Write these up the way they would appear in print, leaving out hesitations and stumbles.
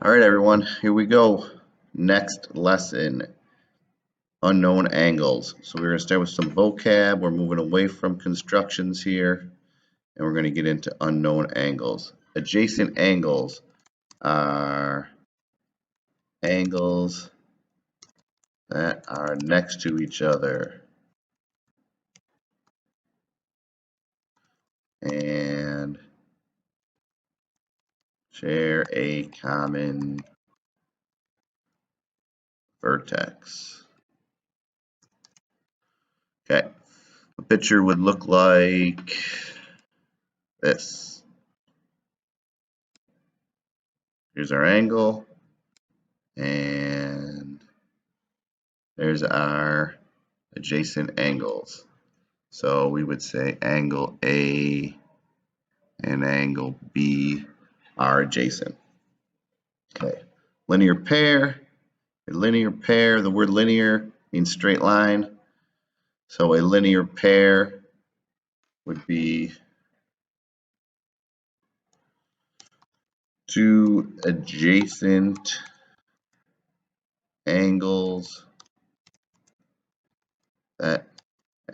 All right, everyone, here we go. Next lesson, unknown angles. So we're going to start with some vocab. We're moving away from constructions here, and we're going to get into unknown angles. Adjacent angles are angles that are next to each other and share a common vertex. Okay, a picture would look like this. Here's our angle, and there's our adjacent angles. So we would say angle A and angle B are adjacent. Okay, linear pair. A linear pair, the word linear means straight line. So a linear pair would be two adjacent angles that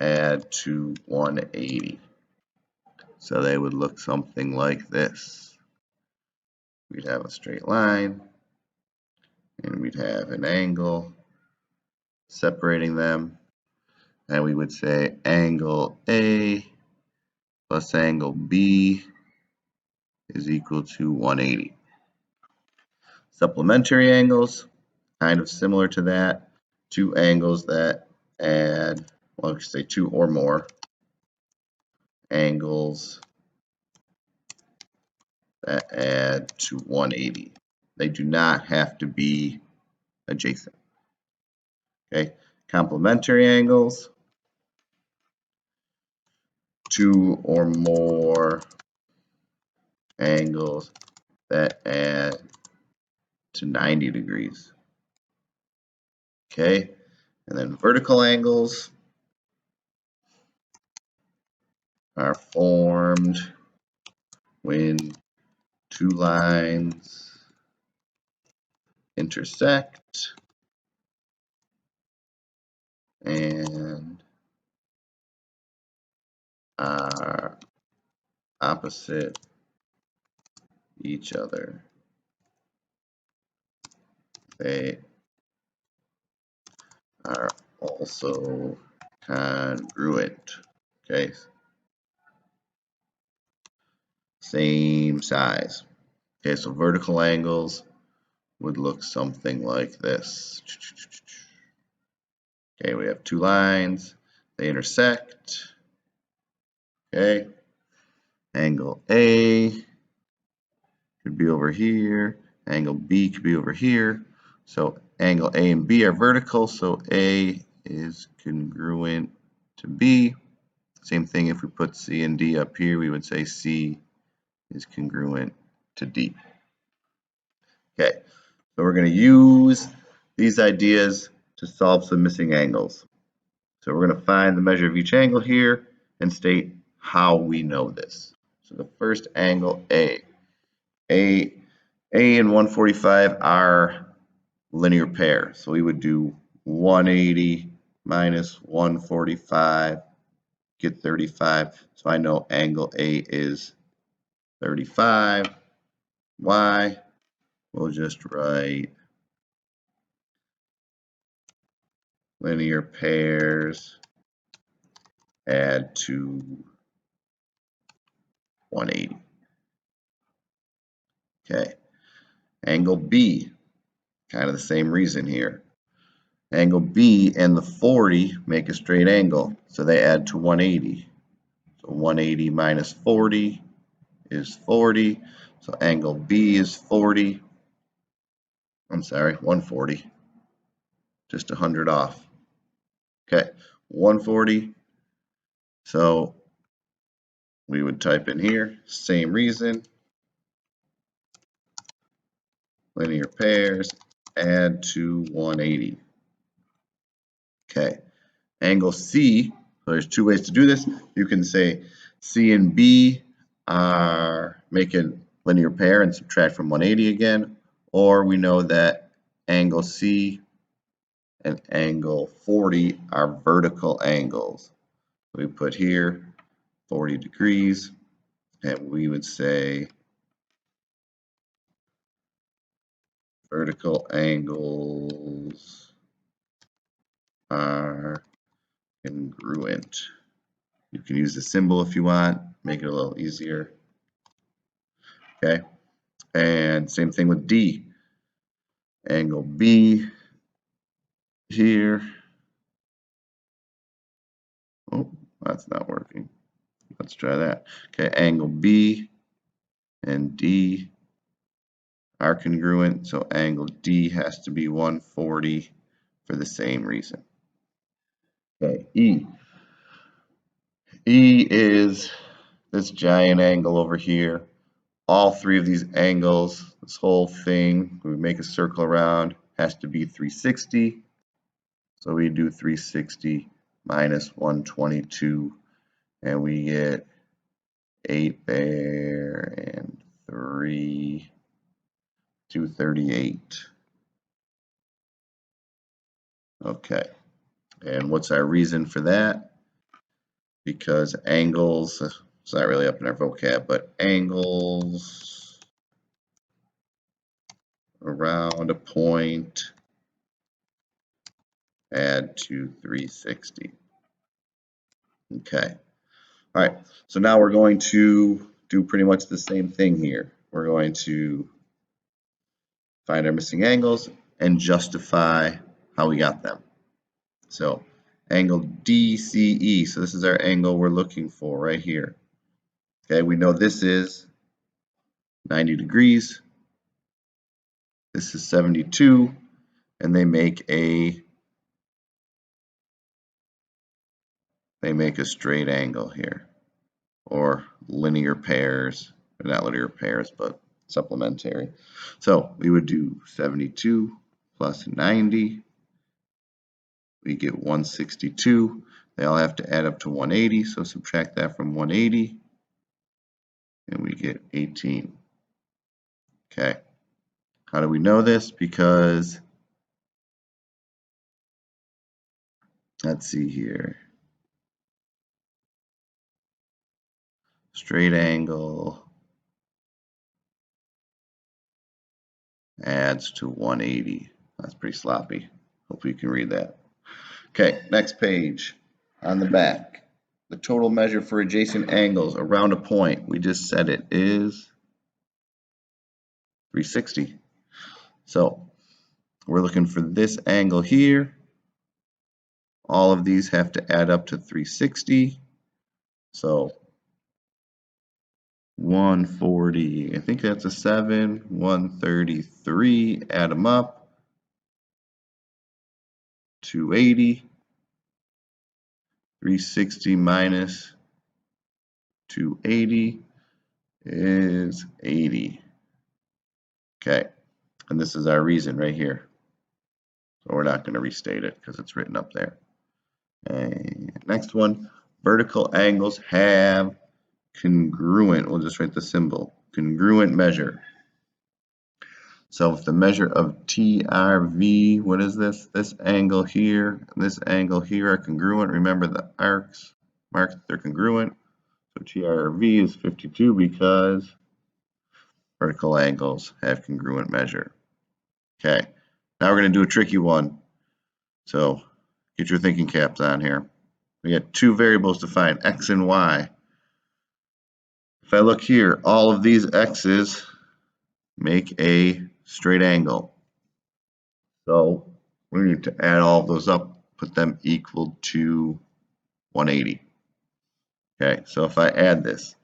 add to 180. So they would look something like this. We'd have a straight line, and we'd have an angle separating them, and we would say angle A plus angle B is equal to 180. Supplementary angles, kind of similar to that. Two angles that add, well, I could say two or more angles that add to 180. They do not have to be adjacent. Okay, complementary angles, two or more angles that add to 90 degrees. Okay, and then vertical angles are formed when two lines intersect and are opposite each other. They are also congruent. Okay, same size. Okay, so vertical angles would look something like this. Okay, we have two lines, they intersect. Okay, angle A could be over here, angle B could be over here. So angle A and B are vertical, so A is congruent to B. Same thing if we put C and D up here, we would say C is congruent to D. Okay, so we're going to use these ideas to solve some missing angles. So we're going to find the measure of each angle here and state how we know this. So the first angle A and 145 are linear pair. So we would do 180 minus 145, get 35. So I know angle A is 35. Y, we'll just write linear pairs add to 180. Okay, angle B, kind of the same reason here. Angle B and the 40 make a straight angle, so they add to 180. So 180 minus 40 is 40. So angle B is 40. I'm sorry, 140. Just 100 off. Okay, 140. So we would type in here, same reason. Linear pairs add to 180. Okay, angle C, so there's two ways to do this. You can say C and B are make a linear pair and subtract from 180 again, or we know that angle C and angle 40 are vertical angles. We put here 40 degrees, and we would say vertical angles are congruent. You can use the symbol if you want, make it a little easier. Okay, and same thing with D. Angle B here. Oh, that's not working. Let's try that. Okay, angle B and D are congruent, so angle D has to be 140 for the same reason. Okay, E. E is this giant angle over here. All three of these angles, this whole thing, we make a circle around, has to be 360. So we do 360 minus 122, and we get 8 there and 3, 238. Okay, and what's our reason for that? Because angles, it's not really up in our vocab, but angles around a point add to 360. Okay. All right. So now we're going to do pretty much the same thing here. We're going to find our missing angles and justify how we got them. So angle DCE. So this is our angle we're looking for right here. Okay. We know this is 90 degrees. This is 72. And they make a straight angle here, or linear pairs, or not linear pairs, but supplementary. So we would do 72 plus 90. We get 162. They all have to add up to 180, so subtract that from 180, and we get 18. Okay. How do we know this? Because, let's see here. Straight angle adds to 180. That's pretty sloppy. Hopefully you can read that. Okay, next page. On the back, the total measure for adjacent angles around a point, we just said it is 360. So we're looking for this angle here. All of these have to add up to 360. So 140, I think that's a 7, 133, add them up, 280, 360 minus 280 is 80. Okay, and this is our reason right here. So we're not going to restate it because it's written up there. And next one, vertical angles have congruent, we'll just write the symbol, congruent measure. So if the measure of TRV, what is this? This angle here, and this angle here are congruent. Remember the arcs marked, they're congruent. So TRV is 52 because vertical angles have congruent measure. Okay, now we're going to do a tricky one. So get your thinking caps on here. We got two variables to find, x and y. If I look here, all of these x's make a straight angle. So we need to add all of those up, put them equal to 180. Okay, so if I add this,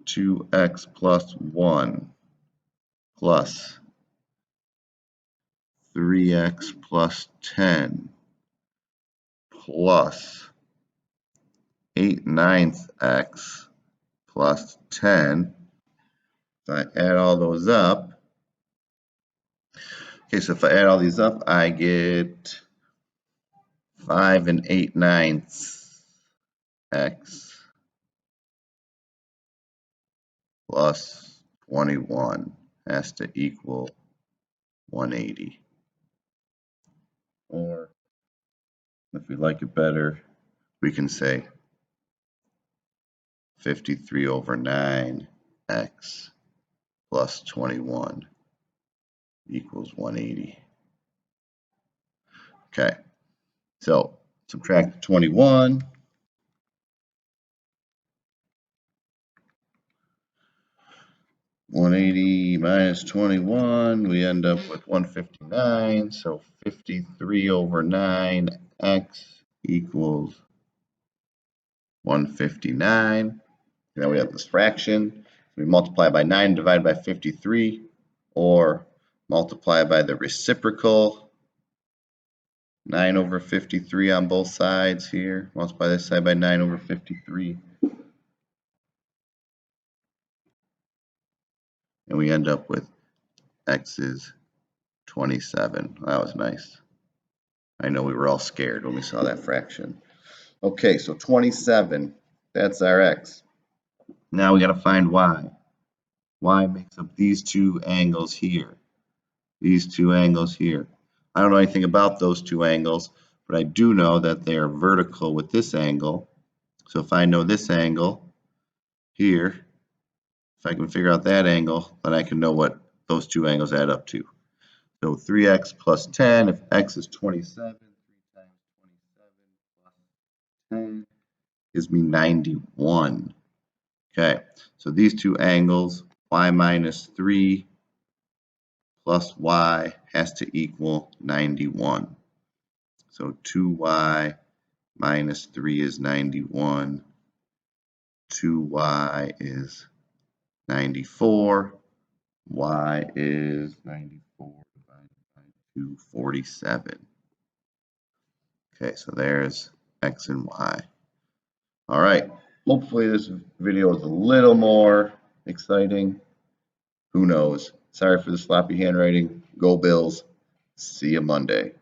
2x plus 1 plus 3x plus 10 plus 8/9 x plus 10. So I add all those up. Okay, so if I add all these up, I get 5 8/9 x plus 21 has to equal 180. Or if we like it better, we can say 53 over 9x plus 21 equals 180. Okay, so subtract 21. 180 minus 21, we end up with 159. So 53 over 9x equals 159. Now we have this fraction. We multiply by 9, divide by 53, or multiply by the reciprocal. 9 over 53 on both sides here. Multiply this side by 9 over 53. And we end up with x is 27. That was nice. I know we were all scared when we saw that fraction. Okay, so 27, that's our x. Now we got to find y. Y makes up these two angles here. These two angles here. I don't know anything about those two angles, but I do know that they are vertical with this angle. So if I know this angle here, if I can figure out that angle, then I can know what those two angles add up to. So 3x plus 10, if x is 27, 3 times 27 plus 10 gives me 91. Okay, so these two angles, y minus 3 plus y has to equal 91. So 2y minus 3 is 91. 2y is 94. Y is 94 divided by 247. Okay, so there's x and y. All right, hopefully this video is a little more exciting. Who knows? Sorry for the sloppy handwriting. Go Bills. See you Monday.